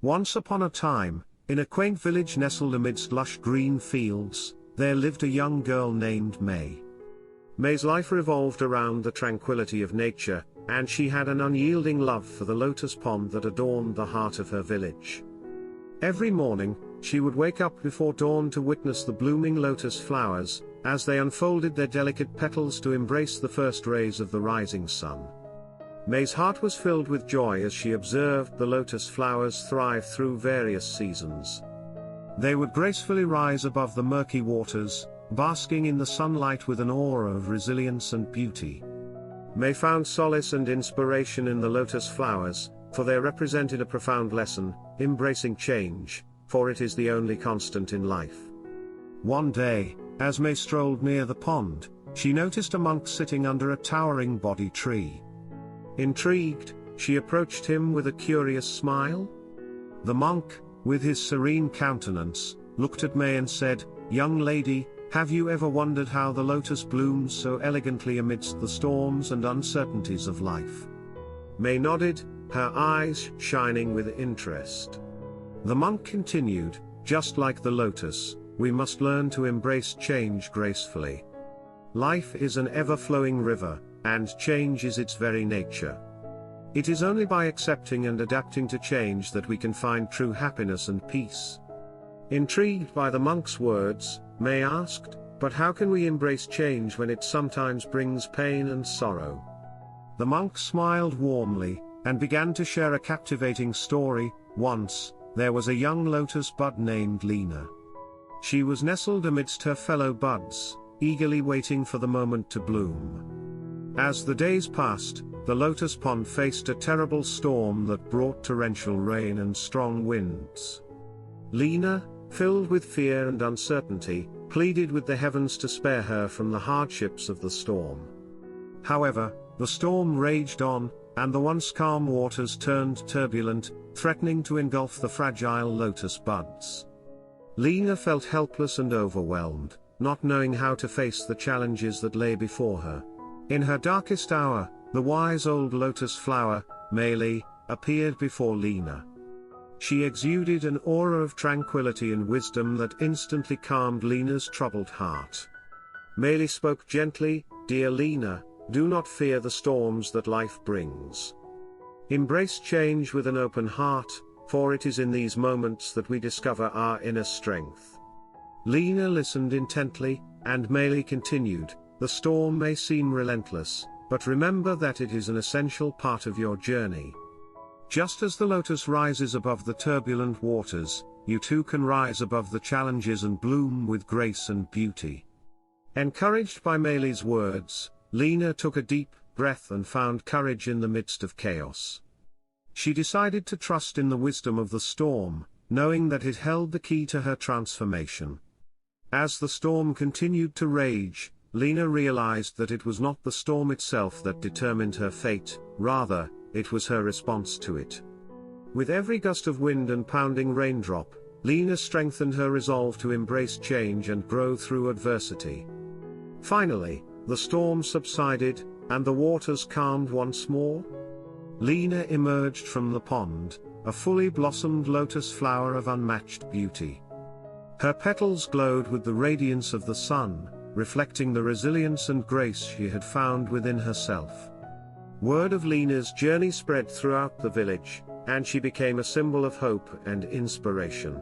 Once upon a time, in a quaint village nestled amidst lush green fields, there lived a young girl named May. May's life revolved around the tranquility of nature, and she had an unyielding love for the lotus pond that adorned the heart of her village. Every morning, she would wake up before dawn to witness the blooming lotus flowers, as they unfolded their delicate petals to embrace the first rays of the rising sun. May's heart was filled with joy as she observed the lotus flowers thrive through various seasons. They would gracefully rise above the murky waters, basking in the sunlight with an aura of resilience and beauty. May found solace and inspiration in the lotus flowers, for they represented a profound lesson: embracing change, for it is the only constant in life. One day, as May strolled near the pond, she noticed a monk sitting under a towering Bodhi tree. Intrigued, she approached him with a curious smile. The monk, with his serene countenance, looked at May and said, "Young lady, have you ever wondered how the lotus blooms so elegantly amidst the storms and uncertainties of life?" May nodded, her eyes shining with interest. The monk continued, "Just like the lotus, we must learn to embrace change gracefully. Life is an ever-flowing river, and change is its very nature. It is only by accepting and adapting to change that we can find true happiness and peace." Intrigued by the monk's words, May asked, "But how can we embrace change when it sometimes brings pain and sorrow?" The monk smiled warmly, and began to share a captivating story. Once, there was a young lotus bud named Leena. She was nestled amidst her fellow buds, eagerly waiting for the moment to bloom. As the days passed, the lotus pond faced a terrible storm that brought torrential rain and strong winds. Leena, filled with fear and uncertainty, pleaded with the heavens to spare her from the hardships of the storm. However, the storm raged on, and the once calm waters turned turbulent, threatening to engulf the fragile lotus buds. Leena felt helpless and overwhelmed, not knowing how to face the challenges that lay before her. In her darkest hour, the wise old lotus flower, May, appeared before Leena. She exuded an aura of tranquility and wisdom that instantly calmed Leena's troubled heart. May spoke gently, "Dear Leena, do not fear the storms that life brings. Embrace change with an open heart, for it is in these moments that we discover our inner strength." Leena listened intently, and May continued, "The storm may seem relentless, but remember that it is an essential part of your journey. Just as the lotus rises above the turbulent waters, you too can rise above the challenges and bloom with grace and beauty." Encouraged by May's words, Leena took a deep breath and found courage in the midst of chaos. She decided to trust in the wisdom of the storm, knowing that it held the key to her transformation. As the storm continued to rage, Leena realized that it was not the storm itself that determined her fate, rather, it was her response to it. With every gust of wind and pounding raindrop, Leena strengthened her resolve to embrace change and grow through adversity. Finally, the storm subsided, and the waters calmed once more. Leena emerged from the pond, a fully blossomed lotus flower of unmatched beauty. Her petals glowed with the radiance of the sun, reflecting the resilience and grace she had found within herself. Word of Leena's journey spread throughout the village, and she became a symbol of hope and inspiration.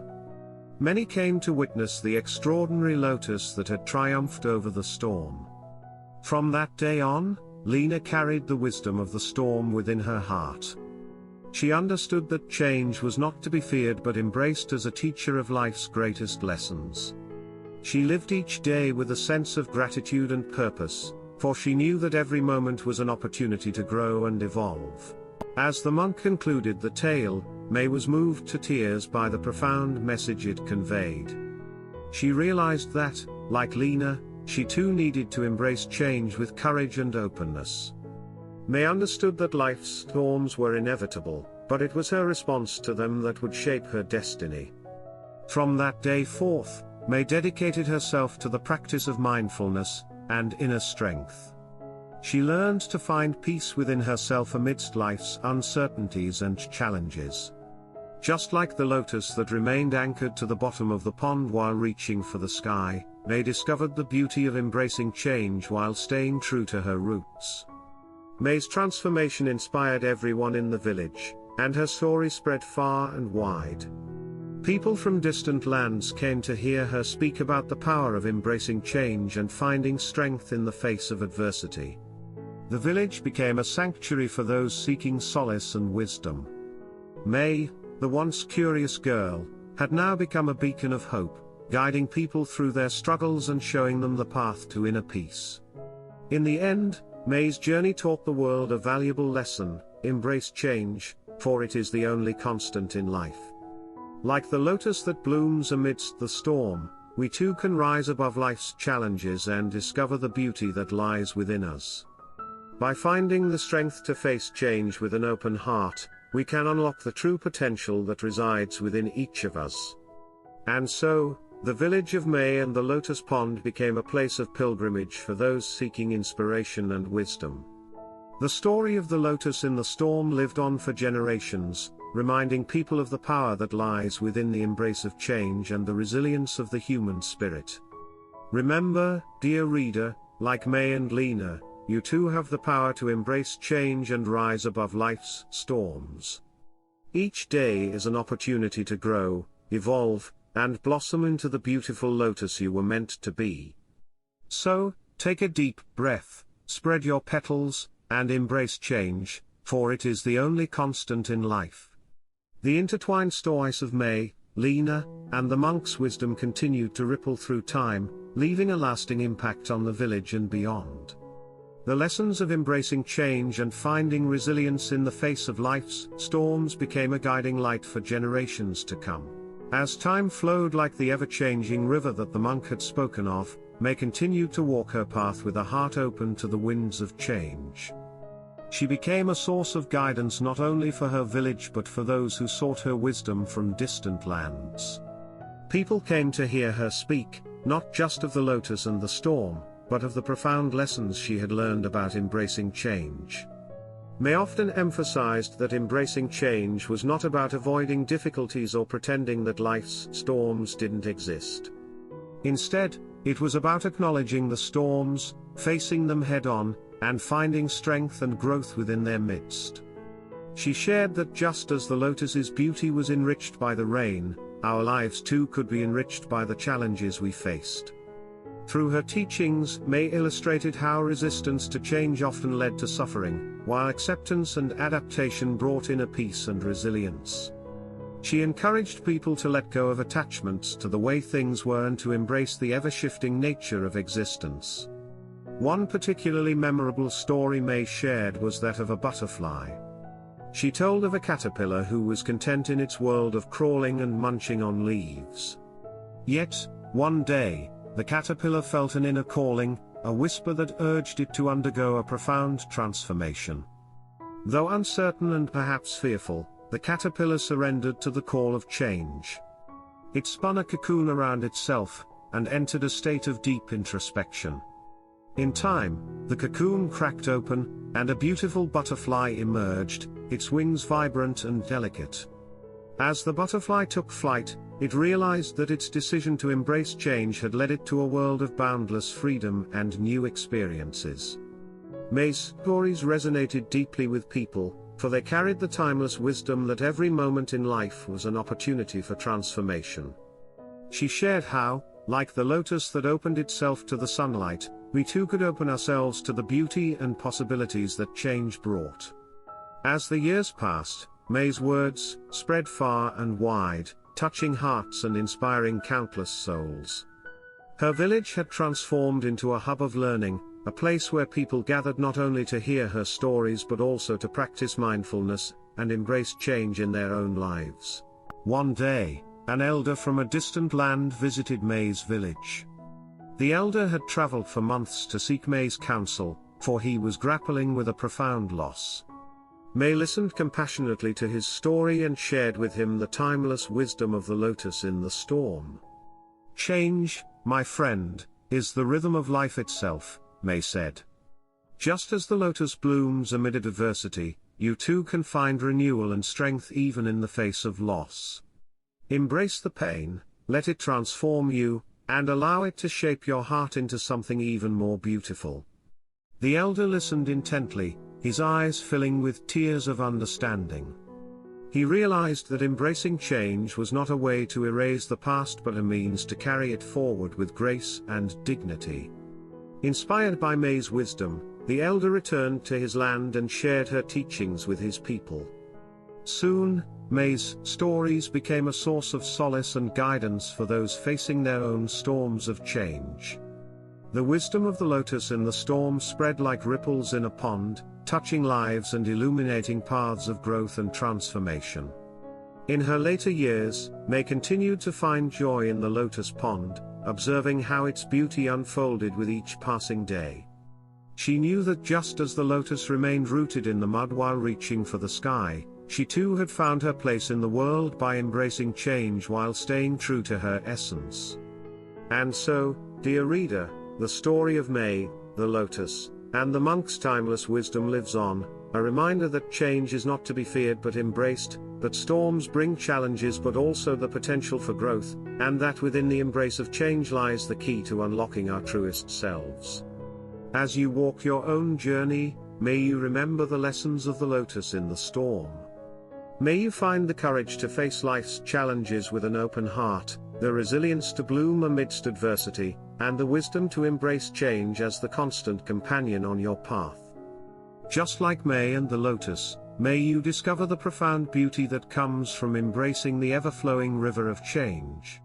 Many came to witness the extraordinary lotus that had triumphed over the storm. From that day on, Leena carried the wisdom of the storm within her heart. She understood that change was not to be feared but embraced as a teacher of life's greatest lessons. She lived each day with a sense of gratitude and purpose, for she knew that every moment was an opportunity to grow and evolve. As the monk concluded the tale, May was moved to tears by the profound message it conveyed. She realized that, like Leena, she too needed to embrace change with courage and openness. May understood that life's storms were inevitable, but it was her response to them that would shape her destiny. From that day forth, May dedicated herself to the practice of mindfulness and inner strength. She learned to find peace within herself amidst life's uncertainties and challenges. Just like the lotus that remained anchored to the bottom of the pond while reaching for the sky, May discovered the beauty of embracing change while staying true to her roots. May's transformation inspired everyone in the village, and her story spread far and wide. People from distant lands came to hear her speak about the power of embracing change and finding strength in the face of adversity. The village became a sanctuary for those seeking solace and wisdom. May, the once curious girl, had now become a beacon of hope, guiding people through their struggles and showing them the path to inner peace. In the end, May's journey taught the world a valuable lesson: embrace change, for it is the only constant in life. Like the lotus that blooms amidst the storm, we too can rise above life's challenges and discover the beauty that lies within us. By finding the strength to face change with an open heart, we can unlock the true potential that resides within each of us. And so, the village of May and the Lotus Pond became a place of pilgrimage for those seeking inspiration and wisdom. The story of the lotus in the storm lived on for generations, reminding people of the power that lies within the embrace of change and the resilience of the human spirit. Remember, dear reader, like May and Leena, you too have the power to embrace change and rise above life's storms. Each day is an opportunity to grow, evolve, and blossom into the beautiful lotus you were meant to be. So, take a deep breath, spread your petals, and embrace change, for it is the only constant in life. The intertwined stories of May, Leena, and the monk's wisdom continued to ripple through time, leaving a lasting impact on the village and beyond. The lessons of embracing change and finding resilience in the face of life's storms became a guiding light for generations to come. As time flowed like the ever-changing river that the monk had spoken of, May continued to walk her path with a heart open to the winds of change. She became a source of guidance not only for her village but for those who sought her wisdom from distant lands. People came to hear her speak, not just of the lotus and the storm, but of the profound lessons she had learned about embracing change. May often emphasized that embracing change was not about avoiding difficulties or pretending that life's storms didn't exist. Instead, it was about acknowledging the storms, facing them head-on, and finding strength and growth within their midst. She shared that just as the lotus's beauty was enriched by the rain, our lives too could be enriched by the challenges we faced. Through her teachings, May illustrated how resistance to change often led to suffering, while acceptance and adaptation brought inner peace and resilience. She encouraged people to let go of attachments to the way things were and to embrace the ever-shifting nature of existence. One particularly memorable story May shared was that of a butterfly. She told of a caterpillar who was content in its world of crawling and munching on leaves. Yet, one day, the caterpillar felt an inner calling, a whisper that urged it to undergo a profound transformation. Though uncertain and perhaps fearful, the caterpillar surrendered to the call of change. It spun a cocoon around itself, and entered a state of deep introspection. In time, the cocoon cracked open, and a beautiful butterfly emerged, its wings vibrant and delicate. As the butterfly took flight, it realized that its decision to embrace change had led it to a world of boundless freedom and new experiences. May's stories resonated deeply with people, for they carried the timeless wisdom that every moment in life was an opportunity for transformation. She shared how, like the lotus that opened itself to the sunlight, we too could open ourselves to the beauty and possibilities that change brought. As the years passed, May's words spread far and wide, touching hearts and inspiring countless souls. Her village had transformed into a hub of learning, a place where people gathered not only to hear her stories but also to practice mindfulness and embrace change in their own lives. One day, an elder from a distant land visited May's village. The elder had traveled for months to seek May's counsel, for he was grappling with a profound loss. May listened compassionately to his story and shared with him the timeless wisdom of the lotus in the storm. "Change, my friend, is the rhythm of life itself," May said. "Just as the lotus blooms amid adversity, you too can find renewal and strength even in the face of loss. Embrace the pain, let it transform you, and allow it to shape your heart into something even more beautiful. The elder listened intently, his eyes filling with tears of understanding. He realized that embracing change was not a way to erase the past but a means to carry it forward with grace and dignity. Inspired by May's wisdom, the elder returned to his land and shared her teachings with his people. Soon, May's stories became a source of solace and guidance for those facing their own storms of change. The wisdom of the lotus in the storm spread like ripples in a pond, touching lives and illuminating paths of growth and transformation. In her later years, May continued to find joy in the lotus pond, observing how its beauty unfolded with each passing day. She knew that just as the lotus remained rooted in the mud while reaching for the sky, she too had found her place in the world by embracing change while staying true to her essence. And so, dear reader, the story of May, the lotus, and the monk's timeless wisdom lives on, a reminder that change is not to be feared but embraced, that storms bring challenges but also the potential for growth, and that within the embrace of change lies the key to unlocking our truest selves. As you walk your own journey, may you remember the lessons of the lotus in the storm. May you find the courage to face life's challenges with an open heart, the resilience to bloom amidst adversity, and the wisdom to embrace change as the constant companion on your path. Just like May and the lotus, may you discover the profound beauty that comes from embracing the ever-flowing river of change.